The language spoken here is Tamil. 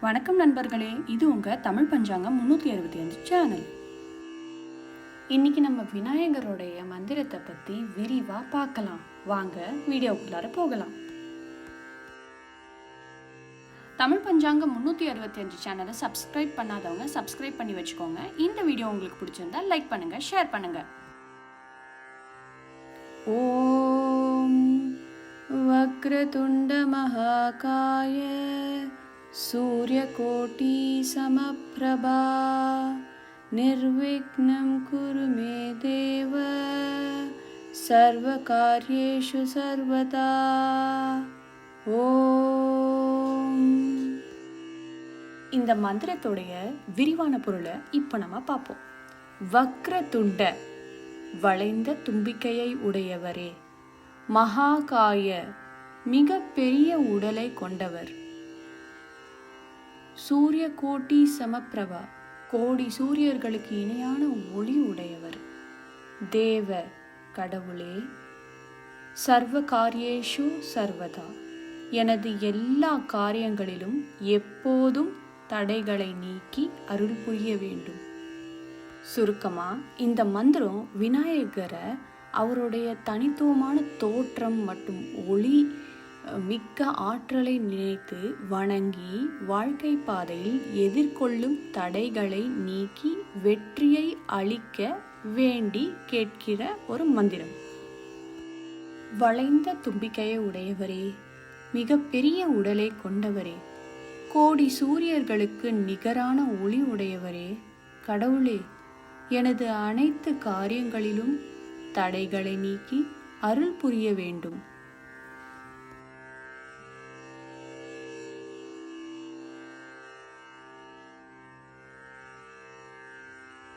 வணக்கம் நண்பர்களே, இது உங்கள் தமிழ் பஞ்சாங்கம் 365 சேனல். இன்னைக்கு நம்ம விநாயகருடைய மந்திரத்தை பற்றி விரிவாக பார்க்கலாம். வாங்க வீடியோக்குள்ளார போகலாம். தமிழ் பஞ்சாங்கம் 365 சேனலை சப்ஸ்கிரைப் பண்ணாதவங்க சப்ஸ்கிரைப் பண்ணி வச்சுக்கோங்க. இந்த வீடியோ உங்களுக்கு பிடிச்சிருந்தா லைக் பண்ணுங்க, ஷேர் பண்ணுங்க. ஓம் வக்ரதுண்ட மகாகாய सूर्यकोटि समप्रभा निर्विघ्नं कुरु मे देव सर्वकार्येषु सर्वदा. ஓம். இந்த மந்திரத்துடைய விரிவான பொருளை இப்போ நம்ம பார்ப்போம். வக்ரதுண்ட, வளைந்த தும்பிக்கையை உடையவரே. மகாகாய, மிக பெரிய உடலை கொண்டவர். சூரிய கோட்டி சமப்பிரபா, கோடி சூரியர்களுக்கு இணையான ஒளி உடையவர். தேவ, கடவுளே. சர்வ காரியேஷு சர்வதா, எனது எல்லா காரியங்களிலும் எப்போதும் தடைகளை நீக்கி அருள் புரிய வேண்டும். சுருக்கமா, இந்த மந்திரம் விநாயகரை அவருடைய தனித்துவமான தோற்றம் மற்றும் ஒளி மிக்க ஆற்றலை நினைத்து வணங்கி வாழ்க்கை பாதையில் எதிர்கொள்ளும் தடைகளை நீக்கி வெற்றியை அளிக்க வேண்டி கேட்கிற ஒரு மந்திரம். வளைந்த தும்பிக்கையை உடையவரே, மிக பெரிய உடலை கொண்டவரே, கோடி சூரியர்களுக்கு நிகரான ஒளி உடையவரே, கடவுளே, எனது அனைத்து காரியங்களிலும் தடைகளை நீக்கி அருள் புரிய வேண்டும்.